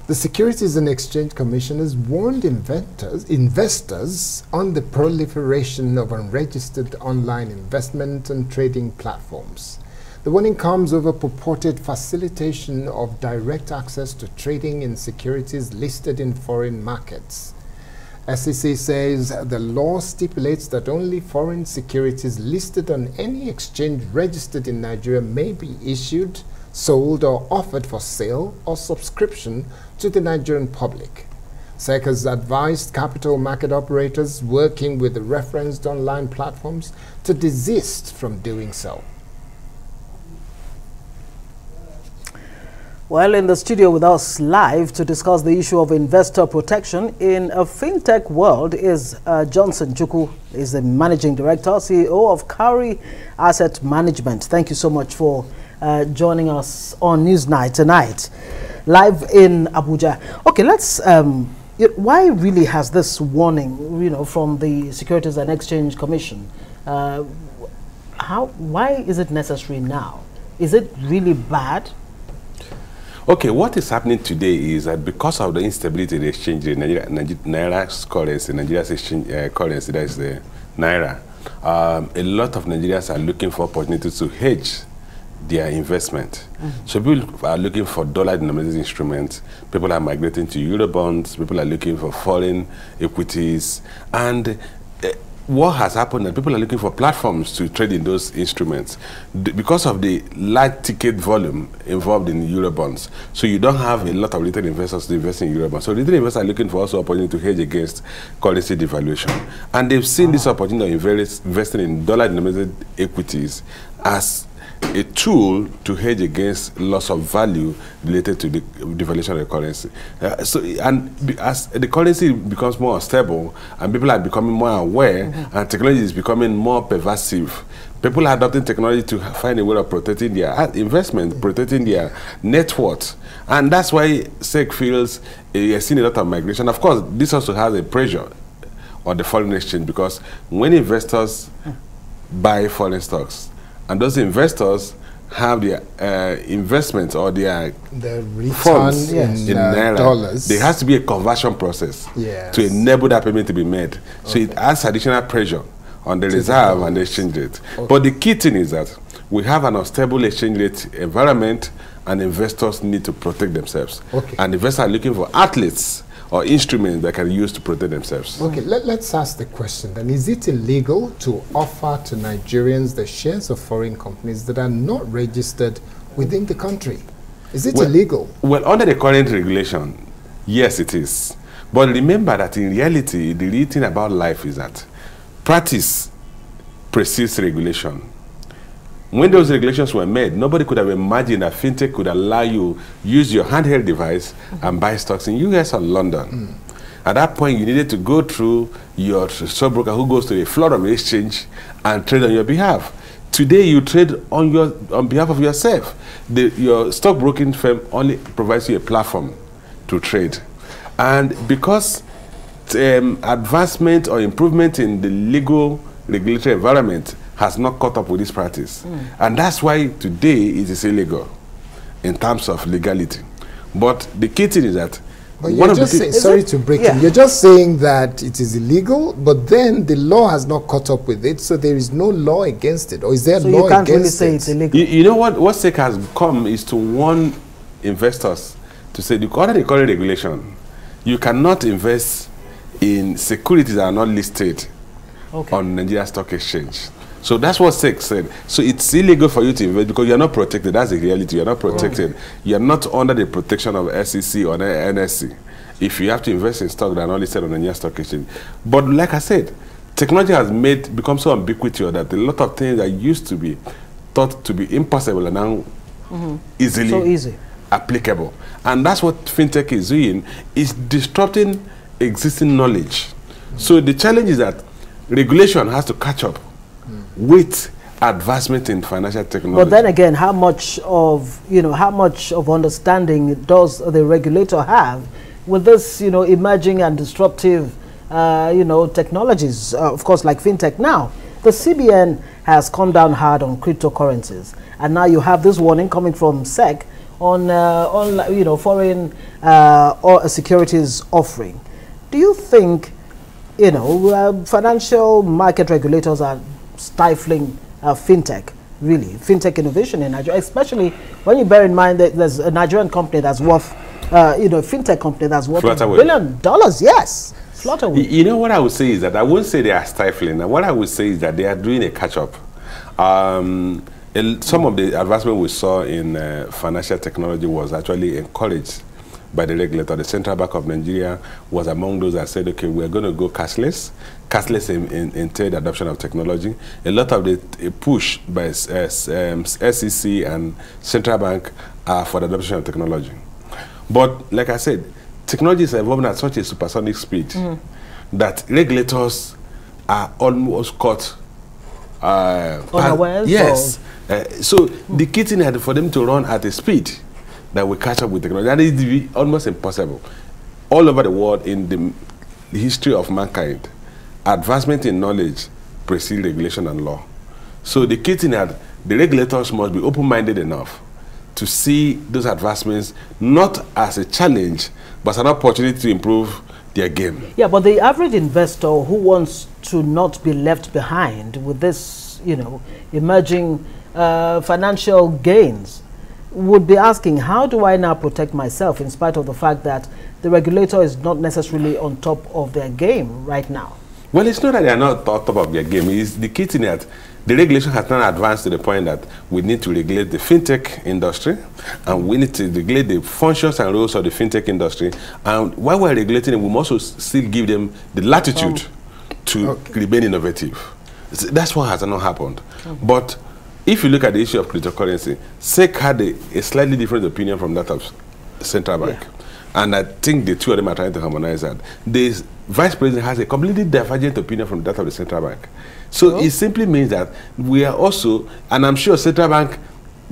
The Securities and Exchange Commission has warned investors on the proliferation of unregistered online investment and trading platforms. The warning comes over purported facilitation of direct access to trading in securities listed in foreign markets. SEC says the law stipulates that only foreign securities listed on any exchange registered in Nigeria may be issued, sold or offered for sale or subscription to the Nigerian public. SEC has advised capital market operators working with the referenced online platforms to desist from doing so. Well, in the studio with us live to discuss the issue of investor protection in a fintech world is Johnson Chukwu. Is the Managing Director, CEO of Cowry Asset Management. Thank you so much for joining us on NewsNight tonight, live in Abuja. Okay, let's. Why really has this warning, from the Securities and Exchange Commission? Why is it necessary now? Is it really bad? Okay, what is happening today is that because of the instability in the exchange rate, Naira's currency, Nigeria's exchange currency, that is the Naira, a lot of Nigerians are looking for opportunities to hedge their investment. So people are looking for dollar-denominated instruments, people are migrating to Eurobonds, people are looking for foreign equities, and what has happened is people are looking for platforms to trade in those instruments because of the large ticket volume involved in Eurobonds. So you don't have a lot of retail investors to invest in Eurobonds. So retail investors are looking for also opportunity to hedge against currency devaluation. And they've seen this opportunity of investing in dollar-denominated equities as a tool to hedge against loss of value related to the devaluation of the currency. As the currency becomes more stable and people are becoming more aware and technology is becoming more pervasive, people are adopting technology to find a way of protecting their investment, protecting their net worth. And that's why SEC feels you're seeing a lot of migration. Of course, this also has a pressure on the foreign exchange because when investors buy foreign stocks, and those investors have their investments or their funds in Naira, dollars. There has to be a conversion process to enable that payment to be made. So it adds additional pressure on the reserve and the exchange rate. But the key thing is that we have an unstable exchange rate environment and investors need to protect themselves. And investors are looking for outlets or instruments that can use to protect themselves. Okay, let's ask the question then. Is it illegal to offer to Nigerians the shares of foreign companies that are not registered within the country? Is it illegal? Well, under the current regulation, yes, it is. But remember that in reality, the real thing about life is that practice precedes regulation. When those regulations were made, nobody could have imagined that fintech could allow you use your handheld device and buy stocks in US or London. At that point, you needed to go through your stockbroker who goes to a floor of exchange and trade on your behalf. Today, you trade on behalf of yourself. Your stockbroking firm only provides you a platform to trade. And because advancement or improvement in the legal regulatory environment has not caught up with this practice. And that's why today it is illegal in terms of legality. But the key thing is that sorry to break in. You're just saying that it is illegal, but then the law has not caught up with it, so there is no law against it. Or is there law against it? So you can't really say it's illegal. You know what SEC has come is to warn investors to say, under the current regulation, you cannot invest in securities that are not listed on Nigeria Stock Exchange. So that's what SEC said. So it's illegal for you to invest because you're not protected. That's the reality. You're not protected. You're not under the protection of SEC or the NSC if you have to invest in stock that are not listed on the Nigeria Stock Exchange. But like I said, technology has become so ubiquitous that a lot of things that used to be thought to be impossible are now easily applicable. And that's what fintech is doing, is disrupting existing knowledge. So the challenge is that regulation has to catch up with advancement in financial technology. But then again, how much of understanding does the regulator have with this emerging and disruptive technologies, of course, like fintech? Now the CBN has come down hard on cryptocurrencies, and now you have this warning coming from SEC on foreign or securities offering. Do you think financial market regulators are stifling fintech, really, fintech innovation in Nigeria, especially when you bear in mind that there's a Nigerian company that's worth, fintech company that's worth $1 billion? Yes, Flutterwave. You know what I would say is that I wouldn't say they are stifling. What I would say is that they are doing a catch-up. Some of the advancement we saw in financial technology was actually encouraged by the regulator. The Central Bank of Nigeria was among those that said, okay, we're going to go cashless in trade adoption of technology. A lot of the push by SEC and Central Bank are for the adoption of technology. But like I said, technology is evolving at such a supersonic speed that regulators are almost caught unawares. Yes. So the key thing is for them to run at a speed that will catch up with technology. That is almost impossible. All over the world, in the history of mankind, advancement in knowledge precedes regulation and law. So the key thing is that the regulators must be open-minded enough to see those advancements not as a challenge, but as an opportunity to improve their game. Yeah, but the average investor who wants to not be left behind with this, emerging financial gains would be asking, how do I now protect myself in spite of the fact that the regulator is not necessarily on top of their game right now? Well, it's not that they are not on top of their game. It's the key thing that the regulation has not advanced to the point that we need to regulate the fintech industry, and we need to regulate the functions and roles of the fintech industry. And while we're regulating them, we must also still give them the latitude to remain innovative. That's what has not happened. But if you look at the issue of cryptocurrency, SEC had a slightly different opinion from that of Central Bank. Yeah. And I think the two of them are trying to harmonize that. The Vice President has a completely divergent opinion from that of the Central Bank. So it simply means that we are also, and I'm sure Central Bank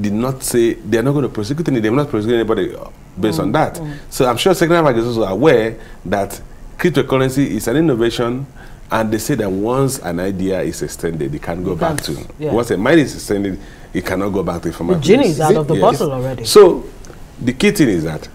did not say they're not going to prosecute anybody, they're not prosecuting anybody based on that. So I'm sure Central Bank is also aware that cryptocurrency is an innovation, and they say that once an idea is extended, it can go back to. Yeah. Once a mind is extended, it cannot go back to the former. The genie is out of the bottle already. So the key thing is that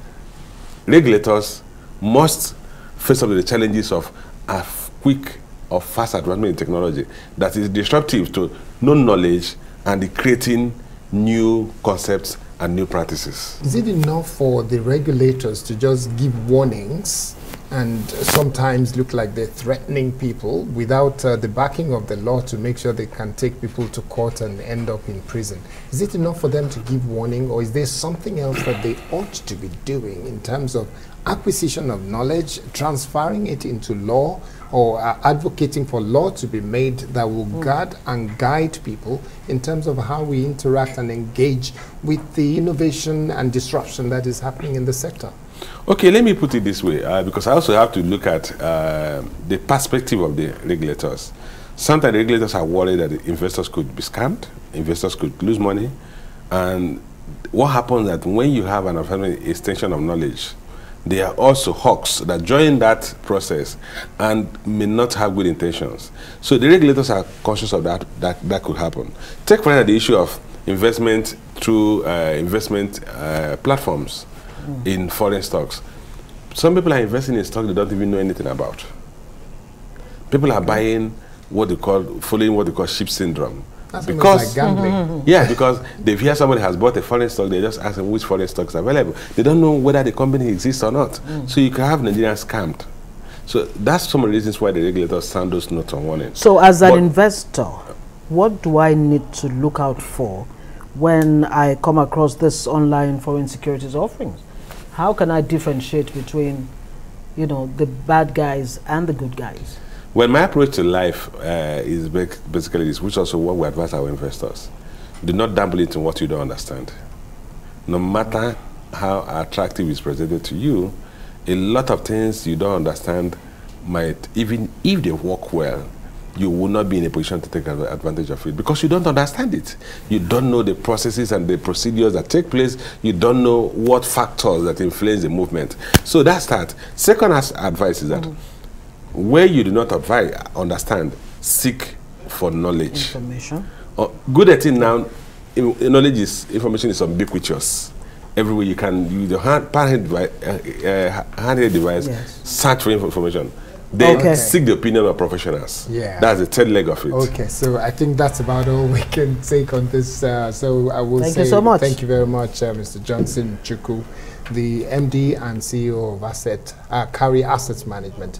regulators must face up with the challenges of a quick or fast advancement in technology that is disruptive to known knowledge and creating new concepts and new practices. Is it enough for the regulators to just give warnings and sometimes look like they're threatening people without the backing of the law to make sure they can take people to court and end up in prison? Is it enough for them to give warning, or is there something else that they ought to be doing in terms of acquisition of knowledge, transferring it into law, or advocating for law to be made that will guard and guide people in terms of how we interact and engage with the innovation and disruption that is happening in the sector? Okay, let me put it this way, because I also have to look at the perspective of the regulators. Sometimes the regulators are worried that the investors could be scammed, investors could lose money, and what happens that when you have an extension of knowledge, there are also hawks that join that process and may not have good intentions. So the regulators are conscious of that could happen. Take for example the issue of investment through investment platforms in foreign stocks. Some people are investing in stocks they don't even know anything about. People are buying following what they call sheep syndrome. That's because like gambling. Yeah, because they hear somebody has bought a foreign stock, they just ask them which foreign stock is available. They don't know whether the company exists or not. So you can have Nigerians scammed. So that's some of the reasons why the regulators sound those notes on warning. So as an investor, what do I need to look out for when I come across this online foreign securities offerings? How can I differentiate between, the bad guys and the good guys? Well, my approach to life is basically this, which is also what we advise our investors. Do not dabble into what you don't understand. No matter how attractive it's presented to you, a lot of things you don't understand might, even if they work well, you will not be in a position to take advantage of it because you don't understand it. You don't know the processes and the procedures that take place. You don't know what factors that influence the movement. So that's that. Second advice is that where you do not understand, seek for knowledge. Information. Good at it now, information is ubiquitous. everywhere you can use the handheld device, Yes. search for information. Then Okay. seek the opinion of professionals. Yeah. That's the third leg of it. Okay, so I think that's about all we can take on this. So I will Thank say you so much. thank you very much, Mr. Johnson Chukwu, the MD and CEO of Cowry Asset Management.